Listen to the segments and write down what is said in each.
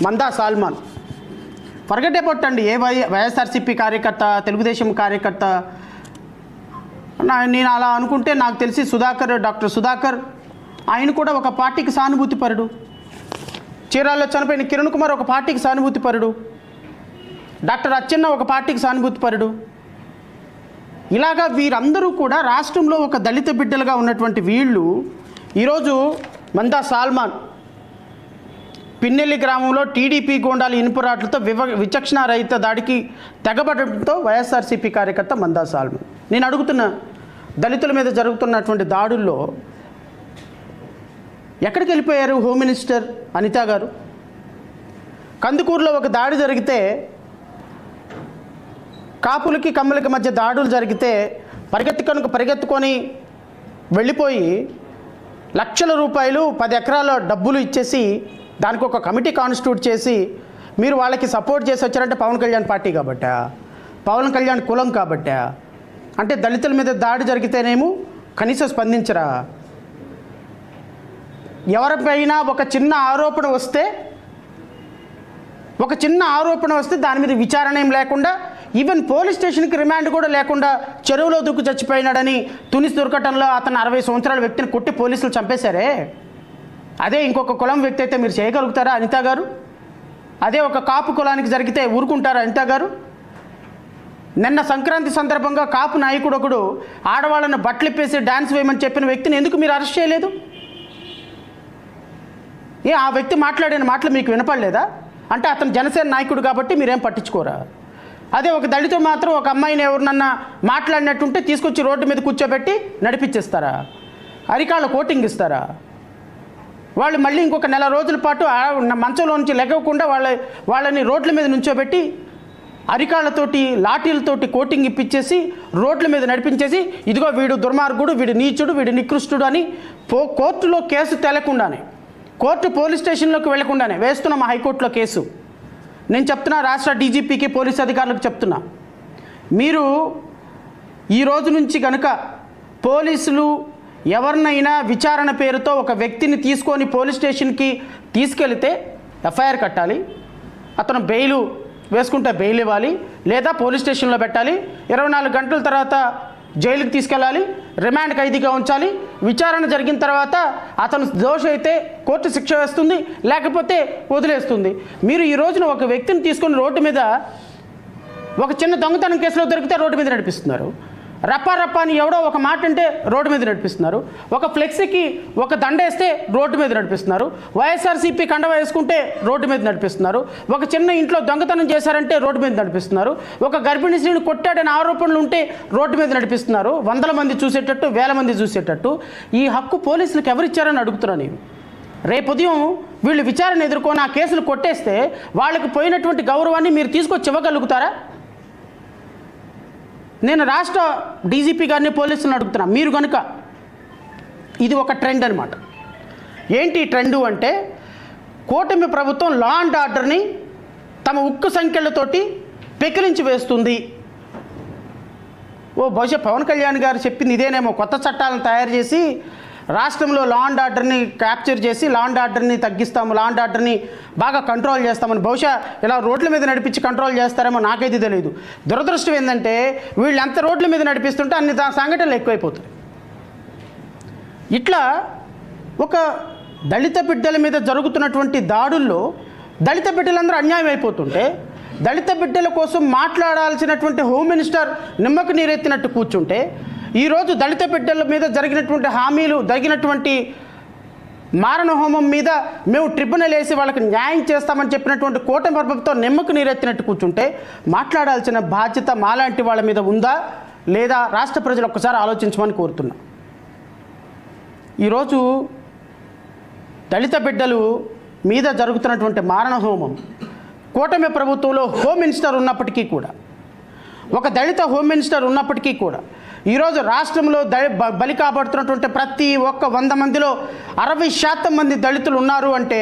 Manda salmon. Forget about అండి, ఏ వైఎస్ఆర్సీపీ కార్యకర్త, తెలుగుదేశం కార్యకర్త. నేను అలా అనుకుంటే నాకు తెలిసి డాక్టర్ సుధాకర్ ఆయన కూడా ఒక పార్టీకి సానుభూతిపరుడు. చీరాల్లో చనిపోయిన కిరణ్ కుమార్ ఒక పార్టీకి సానుభూతిపరుడు. డాక్టర్ అచ్చెన్న ఒక పార్టీకి సానుభూతిపరుడు. ఇలాగా వీరందరూ కూడా రాష్ట్రంలో ఒక దళిత బిడ్డలుగా ఉన్నటువంటి వీళ్ళు ఈరోజు మందా సాల్మన్ పిన్నెల్లి గ్రామంలో టీడీపీ గోండాల ఇనుపరాట్లతో విచక్షణారహిత దాడికి తెగబడటంతో వైఎస్ఆర్సీపీ కార్యకర్త మందా సాల్మన్. నేను అడుగుతున్నా, దళితుల మీద జరుగుతున్నటువంటి దాడుల్లో ఎక్కడికి వెళ్ళిపోయారు హోమ్ మినిస్టర్ అనిత గారు? కందుకూరులో ఒక దాడి జరిగితే, కాపులకి కమ్మలకి మధ్య దాడులు జరిగితే పరిగెత్తుకొని వెళ్ళిపోయి లక్షల రూపాయలు 10 ఎకరాల డబ్బులు ఇచ్చేసి దానికి ఒక కమిటీ కాన్స్టిట్యూట్ చేసి మీరు వాళ్ళకి సపోర్ట్ చేసి వచ్చారంటే పవన్ కళ్యాణ్ పార్టీ కాబట్టా, పవన్ కళ్యాణ్ కులం కాబట్టా? అంటే దళితుల మీద దాడి జరిగితేనేమో కనీసం స్పందించరా? ఎవరిపైనా ఒక చిన్న ఆరోపణ వస్తే దాని మీద విచారణ ఏం లేకుండా, ఈవెన్ పోలీస్ స్టేషన్కి రిమాండ్ కూడా లేకుండా చెరువులో దూకు చచ్చిపోయినాడని తునిసి దొరకటంలో అతను 60 సంవత్సరాల వ్యక్తిని కొట్టి పోలీసులు చంపేశారే. అదే ఇంకొక కులం వ్యక్తి అయితే మీరు చేయగలుగుతారా అనిత గారు? అదే ఒక కాపు కులానికి జరిగితే ఊరుకుంటారా అనిత గారు? నిన్న సంక్రాంతి సందర్భంగా కాపు నాయకుడు ఒకడు ఆడవాళ్ళని బట్టలిప్పేసి డ్యాన్స్ వేయమని చెప్పిన వ్యక్తిని ఎందుకు మీరు అరెస్ట్ చేయలేదు? ఆ వ్యక్తి మాట్లాడిన మాటలు మీకు వినపడలేదా? అంటే అతను జనసేన నాయకుడు కాబట్టి మీరేం పట్టించుకోరా? అదే ఒక దళితుడు మాత్రం ఒక అమ్మాయిని ఎవరినన్నా మాట్లాడినట్టుంటే తీసుకొచ్చి రోడ్డు మీద కూర్చోబెట్టి నడిపించేస్తారా? అరికాళ్ళ కోటింగ్ ఇస్తారా? వాళ్ళు మళ్ళీ ఇంకొక నెల రోజుల పాటు మంచంలో నుంచి లెగవకుండా వాళ్ళని రోడ్ల మీద నుంచోబెట్టి అరికాళ్ళతోటి లాఠీలతోటి కోటింగ్ ఇప్పించేసి రోడ్ల మీద నడిపించేసి, ఇదిగో వీడు దుర్మార్గుడు, వీడు నీచుడు, వీడు నికృష్టుడు అని కోర్టులో కేసు తేలకుండానే, పోలీస్ స్టేషన్లోకి వెళ్లకుండానే వేస్తున్నాం హైకోర్టులో కేసు. నేను చెప్తున్నా, రాష్ట్ర డీజీపీకి పోలీస్ అధికారులకు చెప్తున్నా, మీరు ఈ రోజు నుంచి కనుక పోలీసులు ఎవరినైనా విచారణ పేరుతో ఒక వ్యక్తిని తీసుకొని పోలీస్ స్టేషన్కి తీసుకెళ్తే ఎఫ్ఐఆర్ కట్టాలి, అతను బెయిల్ వేసుకుంటే బెయిల్ ఇవ్వాలి, లేదా పోలీస్ స్టేషన్లో పెట్టాలి, 24 గంటల తర్వాత జైలుకి తీసుకెళ్ళాలి, రిమాండ్ ఖైదీగా ఉంచాలి. విచారణ జరిగిన తర్వాత అతను దోషి అయితే కోర్టు శిక్ష వేస్తుంది, లేకపోతే వదిలేస్తుంది. మీరు ఈ రోజున ఒక వ్యక్తిని తీసుకొని రోడ్డు మీద ఒక చిన్న దొంగతనం కేసులో దొరికితే రోడ్డు మీద నడిపిస్తున్నారు. రప్పా అని ఎవడో ఒక మాట అంటే రోడ్డు మీద నడిపిస్తున్నారు. ఒక ఫ్లెక్సీకి ఒక దండ వేస్తే రోడ్డు మీద నడిపిస్తున్నారు. వైఎస్ఆర్సీపీ కండ వేసుకుంటే రోడ్డు మీద నడిపిస్తున్నారు. ఒక చిన్న ఇంట్లో దొంగతనం చేశారంటే రోడ్డు మీద నడిపిస్తున్నారు. ఒక గర్భిణీ స్త్రీని కొట్టాడని ఆరోపణలు ఉంటే రోడ్డు మీద నడిపిస్తున్నారు. 100 మంది చూసేటట్టు, 1000 మంది చూసేటట్టు. ఈ హక్కు పోలీసులకు ఎవరిచ్చారని అడుగుతున్నాను నేను. రేపు ఉదయం వీళ్ళు విచారణ ఎదుర్కొని ఆ కేసులు కొట్టేస్తే వాళ్ళకి పోయినటువంటి గౌరవాన్ని మీరు తీసుకొచ్చి ఇవ్వగలుగుతారా? నేను రాష్ట్ర డీజీపీ గారిని పోలీసులను అడుగుతున్నా, మీరు కనుక ఇది ఒక ట్రెండ్ అనమాట. ఏంటి ట్రెండు అంటే, కూటమి ప్రభుత్వం లా అండ్ ఆర్డర్ని తమ ఉక్కు సంఖ్యలతోటి పెకిలించి వేస్తుంది. బహుశా పవన్ కళ్యాణ్ గారు చెప్పింది ఇదేనేమో, కొత్త చట్టాలను తయారు చేసి రాష్ట్రంలో లా అండ్ ఆర్డర్ని క్యాప్చర్ చేసి లా అండ్ ఆర్డర్ని తగ్గిస్తాము, లా అండ్ ఆర్డర్ని బాగా కంట్రోల్ చేస్తామని బహుశా ఇలా రోడ్ల మీద నడిపించి కంట్రోల్ చేస్తారేమో, నాకైతే తెలియదు. దురదృష్టం ఏంటంటే వీళ్ళు ఎంత రోడ్ల మీద నడిపిస్తుంటే అన్ని సంఘటనలు ఎక్కువైపోతాయి. ఇట్లా ఒక దళిత బిడ్డల మీద జరుగుతున్నటువంటి దాడుల్లో దళిత బిడ్డలందరూ అన్యాయం అయిపోతుంటే, దళిత బిడ్డల కోసం మాట్లాడాల్సినటువంటి హోమ్ మినిస్టర్ నిమ్మకు నీరెత్తినట్టు కూర్చుంటే, ఈరోజు దళిత బిడ్డల మీద జరిగినటువంటి మారణ హోమం మీద మేము ట్రిబ్యునల్ వేసి వాళ్ళకి న్యాయం చేస్తామని చెప్పినటువంటి కూటమి ప్రభుత్వం నిమ్మకు నీరెత్తినట్టు కూర్చుంటే, మాట్లాడాల్సిన బాధ్యత మాలాంటి వాళ్ళ మీద ఉందా లేదా రాష్ట్ర ప్రజలు ఒక్కసారి ఆలోచించమని కోరుతున్నా. ఈరోజు దళిత బిడ్డలు మీద జరుగుతున్నటువంటి మారణ హోమం కూటమి ప్రభుత్వంలో హోమ్ మినిస్టర్ ఉన్నప్పటికీ కూడా, ఒక దళిత హోమ్ మినిస్టర్ ఉన్నప్పటికీ కూడా, ఈరోజు రాష్ట్రంలో బలి కాబడుతున్నటువంటి ప్రతి ఒక్క 100 మందిలో 60% మంది దళితులు ఉన్నారు అంటే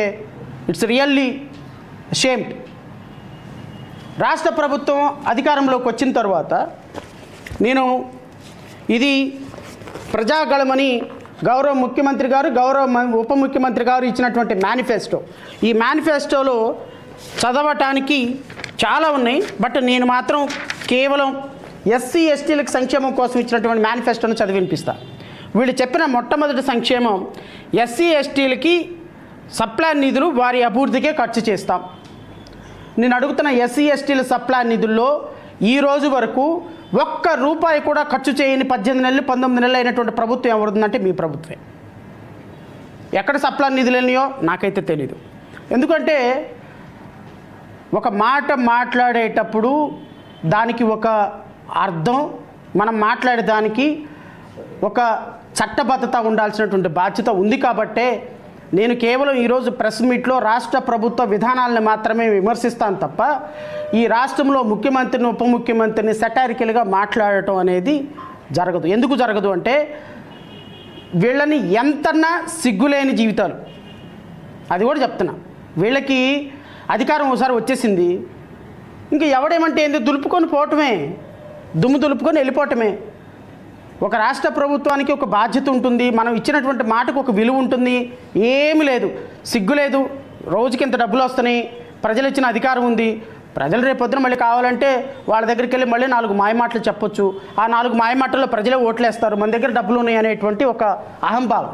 ఇట్స్ రియల్లీ షేమ్డ్. రాష్ట్ర ప్రభుత్వం అధికారంలోకి వచ్చిన తర్వాత నేను ఇది ప్రజాగళమని గౌరవ ముఖ్యమంత్రి గారు, గౌరవ ఉప ముఖ్యమంత్రి గారు ఇచ్చినటువంటి మేనిఫెస్టో, ఈ మేనిఫెస్టోలో చదవటానికి చాలా ఉన్నాయి. బట్ నేను మాత్రం కేవలం ఎస్సీ ఎస్టీలకు సంక్షేమం కోసం ఇచ్చినటువంటి మేనిఫెస్టోను చదివి వినిపిస్తా. వీళ్ళు చెప్పిన మొట్టమొదటి సంక్షేమం ఎస్సీ ఎస్టీలకి సప్లాన్ నిధులు వారి అభివృద్ధికే ఖర్చు చేస్తాం. నేను అడుగుతున్న ఎస్సీ ఎస్టీల సప్లాన్ నిధుల్లో ఈ రోజు వరకు ఒక్క రూపాయి కూడా ఖర్చు చేయని 18 నెలలు 19 నెలలు అయినటువంటి ప్రభుత్వం ఎవరుందంటే మీ ప్రభుత్వమే. ఎక్కడ సప్లాన్ నిధులు వెళ్ళినాయో నాకైతే తెలీదు. ఎందుకంటే ఒక మాట మాట్లాడేటప్పుడు దానికి ఒక అర్థం, మనం మాట్లాడే దానికి ఒక చట్టబద్ధత ఉండాల్సినటువంటి బాధ్యత ఉంది. కాబట్టే నేను కేవలం ఈరోజు ప్రెస్ మీట్లో రాష్ట్ర ప్రభుత్వ విధానాలను మాత్రమే విమర్శిస్తాను తప్ప ఈ రాష్ట్రంలో ముఖ్యమంత్రిని ఉప ముఖ్యమంత్రిని సెటారికల్గా మాట్లాడటం అనేది జరగదు. ఎందుకు జరగదు అంటే వీళ్ళని ఎంతన్నా సిగ్గులేని జీవితాలు. అది కూడా చెప్తున్నా, వీళ్ళకి అధికారం ఒకసారి వచ్చేసింది, ఇంక ఎవడేమంటే ఏంది దులుపుకొని పోవటమే, దుమ్ము దులుపుకొని వెళ్ళిపోవటమే. ఒక రాష్ట్ర ప్రభుత్వానికి ఒక బాధ్యత ఉంటుంది, మనం ఇచ్చినటువంటి మాటకు ఒక విలువ ఉంటుంది. ఏమి లేదు, సిగ్గు లేదు. రోజుకి ఇంత డబ్బులు వస్తున్నాయి, ప్రజలు ఇచ్చిన అధికారం ఉంది. ప్రజలు రేపొద్దున మళ్ళీ కావాలంటే వాళ్ళ దగ్గరికి వెళ్ళి మళ్ళీ 4 మాయమాటలు చెప్పొచ్చు. ఆ 4 మాయమాటల్లో ప్రజలే ఓట్లేస్తారు, మన దగ్గర డబ్బులు ఉన్నాయి అనేటువంటి ఒక అహంభావం.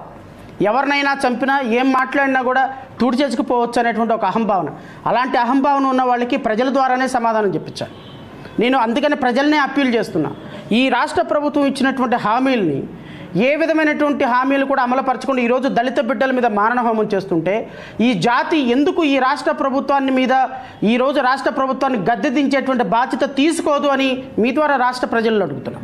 ఎవరినైనా చంపినా ఏం మాట్లాడినా కూడా తుడి చేసుకుపోవచ్చు అనేటువంటి ఒక అహంభావన. అలాంటి అహంభావన ఉన్న వాళ్ళకి ప్రజల ద్వారానే సమాధానం చెప్పించాను. నేను అందుకని ప్రజలనే అప్పీల్ చేస్తున్నా. ఈ రాష్ట్ర ప్రభుత్వం ఇచ్చినటువంటి హామీలని ఏ విధమైనటువంటి హామీలు కూడా అమలుపరచకుండా ఈరోజు దళిత బిడ్డల మీద మారణహోమం చేస్తుంటే ఈ జాతి ఎందుకు ఈ రాష్ట్ర ప్రభుత్వాన్ని మీద ఈరోజు రాష్ట్ర ప్రభుత్వాన్ని గద్దె దించేటువంటి బాధ్యత తీసుకోదు అని మీ ద్వారా రాష్ట్ర ప్రజలను అడుగుతున్నాం.